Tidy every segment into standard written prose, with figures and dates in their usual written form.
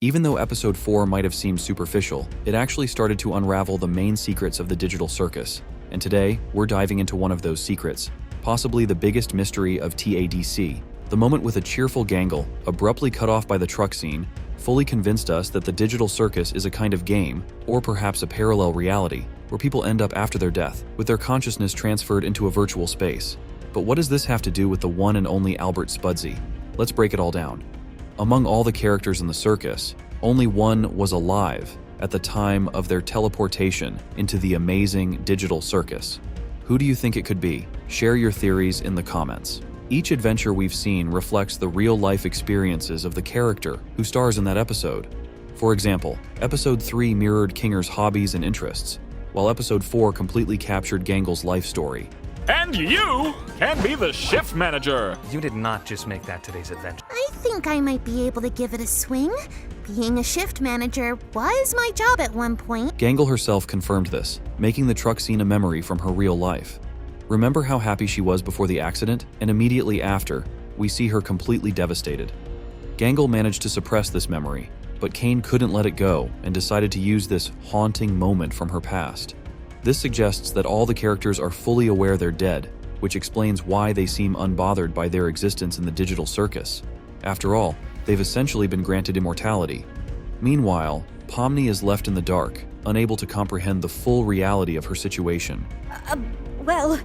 Even though episode 4 might have seemed superficial, it actually started to unravel the main secrets of the digital circus. And today, we're diving into one of those secrets, possibly the biggest mystery of TADC. The moment with a cheerful Gangle, abruptly cut off by the truck scene, fully convinced us that the digital circus is a kind of game, or perhaps a parallel reality, where people end up after their death, with their consciousness transferred into a virtual space. But what does this have to do with the one and only Albert Spudsy? Let's break it all down. Among all the characters in the circus, only one was alive at the time of their teleportation into the amazing digital circus. Who do you think it could be? Share your theories in the comments. Each adventure we've seen reflects the real-life experiences of the character who stars in that episode. For example, episode 3 mirrored Kinger's hobbies and interests, while episode 4 completely captured Gangle's life story. And you can be the shift manager! You did not just make that today's adventure. I think I might be able to give it a swing. Being a shift manager was my job at one point. Gangle herself confirmed this, making the truck scene a memory from her real life. Remember how happy she was before the accident, and immediately after, we see her completely devastated. Gangle managed to suppress this memory, but Kane couldn't let it go and decided to use this haunting moment from her past. This suggests that all the characters are fully aware they're dead, which explains why they seem unbothered by their existence in the digital circus. After all, they've essentially been granted immortality. Meanwhile, Pomni is left in the dark, unable to comprehend the full reality of her situation. Well,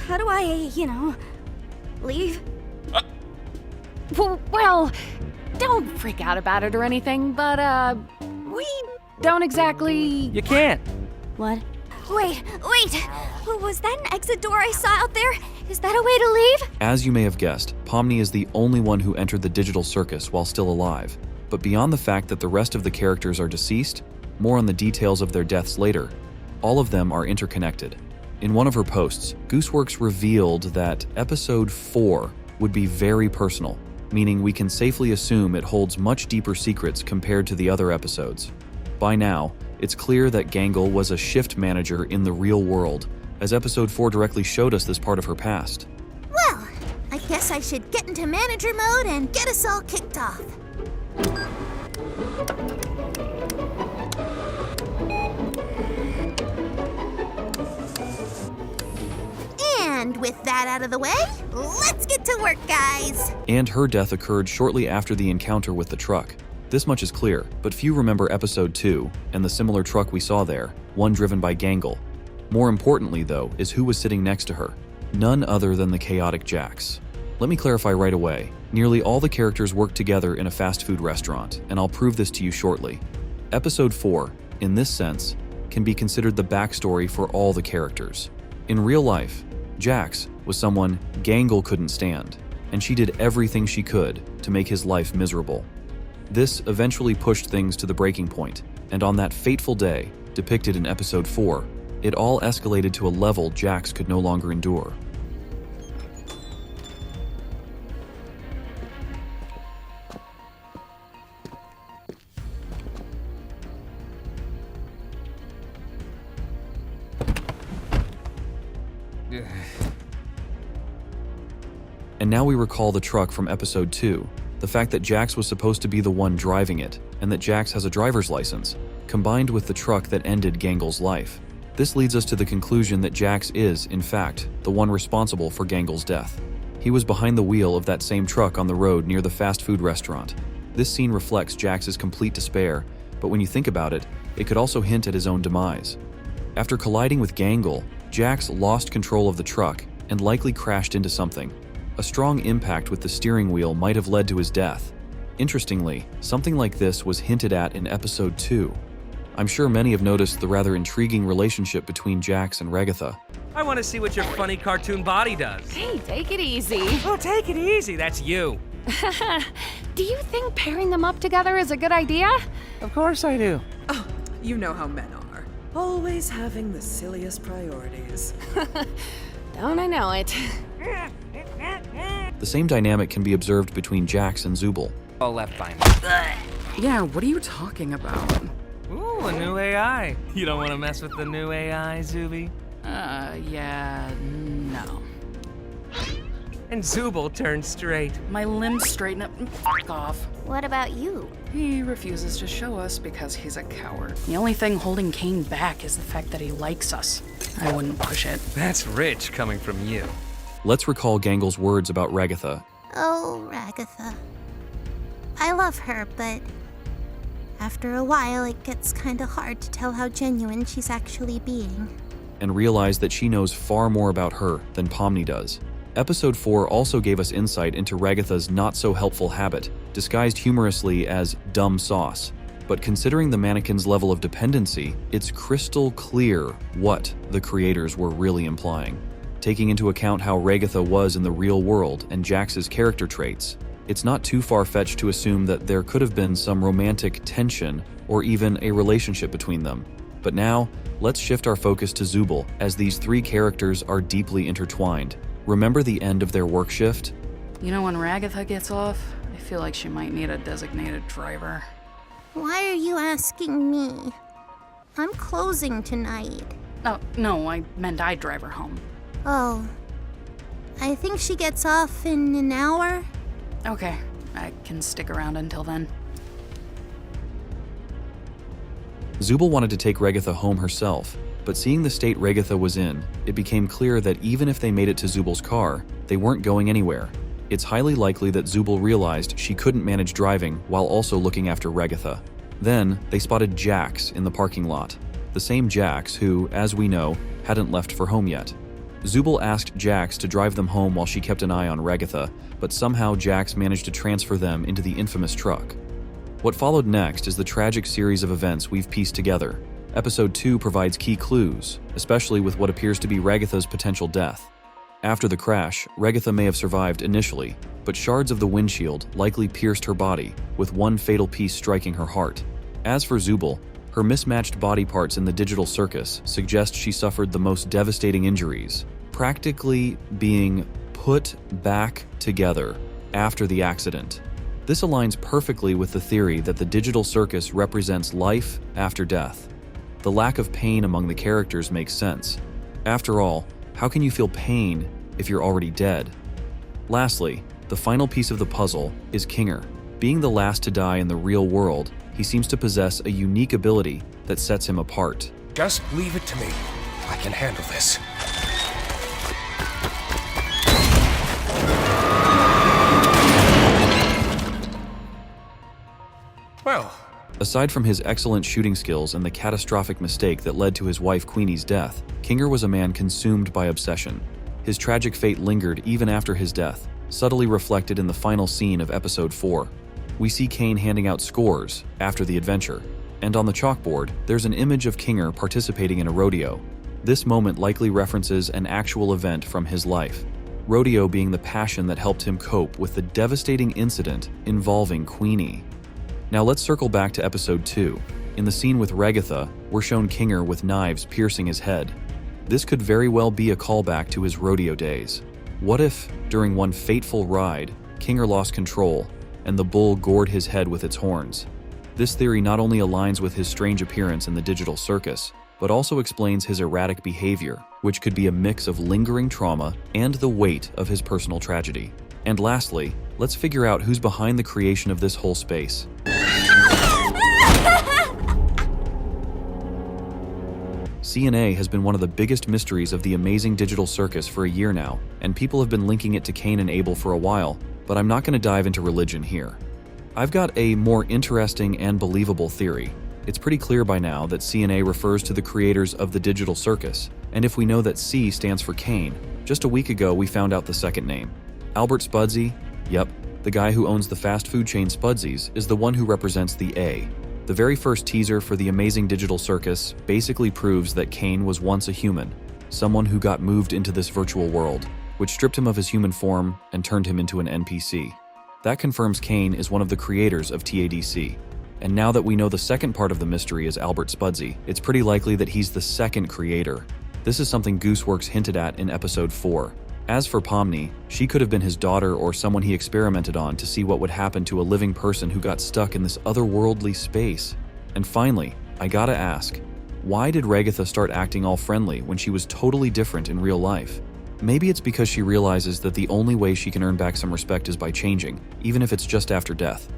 how do I, leave? Well, don't freak out about it or anything, but, we don't exactly... You can't. What? Wait! Was that an exit door I saw out there? Is that a way to leave? As you may have guessed, Pomni is the only one who entered the digital circus while still alive. But beyond the fact that the rest of the characters are deceased, more on the details of their deaths later, all of them are interconnected. In one of her posts, Gooseworx revealed that episode 4 would be very personal, meaning we can safely assume it holds much deeper secrets compared to the other episodes. By now, it's clear that Gangle was a shift manager in the real world, as episode 4 directly showed us this part of her past. Well, I guess I should get into manager mode and get us all kicked off. And with that out of the way, let's get to work, guys! And her death occurred shortly after the encounter with the truck. This much is clear, but few remember episode 2 and the similar truck we saw there, one driven by Gangle. More importantly, though, is who was sitting next to her. None other than the chaotic Jax. Let me clarify right away. Nearly all the characters work together in a fast food restaurant, and I'll prove this to you shortly. Episode 4, in this sense, can be considered the backstory for all the characters. In real life, Jax was someone Gangle couldn't stand, and she did everything she could to make his life miserable. This eventually pushed things to the breaking point, and on that fateful day, depicted in episode 4, it all escalated to a level Jax could no longer endure. And now we recall the truck from episode 2, the fact that Jax was supposed to be the one driving it, and that Jax has a driver's license, combined with the truck that ended Gangle's life. This leads us to the conclusion that Jax is, in fact, the one responsible for Gangle's death. He was behind the wheel of that same truck on the road near the fast food restaurant. This scene reflects Jax's complete despair, but when you think about it, it could also hint at his own demise. After colliding with Gangle, Jax lost control of the truck and likely crashed into something. A strong impact with the steering wheel might have led to his death. Interestingly, something like this was hinted at in episode 2. I'm sure many have noticed the rather intriguing relationship between Jax and Ragatha. I want to see what your funny cartoon body does. Hey, take it easy. Oh, take it easy. That's you. Do you think pairing them up together is a good idea? Of course I do. Oh, you know how men are. Always having the silliest priorities. Don't I know it? The same dynamic can be observed between Jax and Zubal. All left by me. Yeah, what are you talking about? Ooh, a new AI. You don't want to mess with the new AI, Zuby? Yeah, no. And Zubal turned straight. My limbs straighten up. Fuck off. What about you? He refuses to show us because he's a coward. The only thing holding Kane back is the fact that he likes us. I wouldn't push it. That's rich coming from you. Let's recall Gangle's words about Ragatha. Oh, Ragatha. I love her, but after a while it gets kinda hard to tell how genuine she's actually being. And realize that she knows far more about her than Pomni does. Episode 4 also gave us insight into Ragatha's not-so-helpful habit, disguised humorously as dumb sauce. But considering the mannequin's level of dependency, it's crystal clear what the creators were really implying. Taking into account how Ragatha was in the real world and Jax's character traits, it's not too far-fetched to assume that there could have been some romantic tension or even a relationship between them. But now, let's shift our focus to Zubal, as these three characters are deeply intertwined. Remember the end of their work shift? You know, when Ragatha gets off, I feel like she might need a designated driver. Why are you asking me? I'm closing tonight. Oh, no, I meant I'd drive her home. Oh. I think she gets off in an hour? Okay, I can stick around until then. Zubal wanted to take Ragatha home herself, but seeing the state Ragatha was in, it became clear that even if they made it to Zubal's car, they weren't going anywhere. It's highly likely that Zubal realized she couldn't manage driving while also looking after Ragatha. Then, they spotted Jax in the parking lot. The same Jax who, as we know, hadn't left for home yet. Zubal asked Jax to drive them home while she kept an eye on Ragatha, but somehow Jax managed to transfer them into the infamous truck. What followed next is the tragic series of events we've pieced together. Episode 2 provides key clues, especially with what appears to be Ragatha's potential death. After the crash, Ragatha may have survived initially, but shards of the windshield likely pierced her body, with one fatal piece striking her heart. As for Zubal, her mismatched body parts in the digital circus suggest she suffered the most devastating injuries, practically being put back together after the accident. This aligns perfectly with the theory that the digital circus represents life after death. The lack of pain among the characters makes sense. After all, how can you feel pain if you're already dead? Lastly, the final piece of the puzzle is Kinger. Being the last to die in the real world, he seems to possess a unique ability that sets him apart. Just leave it to me. I can handle this. Well, aside from his excellent shooting skills and the catastrophic mistake that led to his wife Queenie's death, Kinger was a man consumed by obsession. His tragic fate lingered even after his death, subtly reflected in the final scene of episode 4. We see Kane handing out scores after the adventure, and on the chalkboard, there's an image of Kinger participating in a rodeo. This moment likely references an actual event from his life, rodeo being the passion that helped him cope with the devastating incident involving Queenie. Now let's circle back to episode 2. In the scene with Ragatha, we're shown Kinger with knives piercing his head. This could very well be a callback to his rodeo days. What if, during one fateful ride, Kinger lost control and the bull gored his head with its horns? This theory not only aligns with his strange appearance in the digital circus, but also explains his erratic behavior, which could be a mix of lingering trauma and the weight of his personal tragedy. And lastly, let's figure out who's behind the creation of this whole space. CNA has been one of the biggest mysteries of the amazing digital circus for a year now, and people have been linking it to Cain and Abel for a while, but I'm not going to dive into religion here. I've got a more interesting and believable theory. It's pretty clear by now that CNA refers to the creators of the digital circus, and if we know that C stands for Cain, just a week ago we found out the second name. Albert Spudsy, yep, the guy who owns the fast food chain Spudsy's, is the one who represents the A. The very first teaser for the amazing digital circus basically proves that Cain was once a human, someone who got moved into this virtual world, which stripped him of his human form and turned him into an NPC. That confirms Cain is one of the creators of TADC. And now that we know the second part of the mystery is Albert Spudsy, it's pretty likely that he's the second creator. This is something Gooseworx hinted at in episode 4. As for Pomni, she could have been his daughter or someone he experimented on to see what would happen to a living person who got stuck in this otherworldly space. And finally, I gotta ask, why did Ragatha start acting all friendly when she was totally different in real life? Maybe it's because she realizes that the only way she can earn back some respect is by changing, even if it's just after death.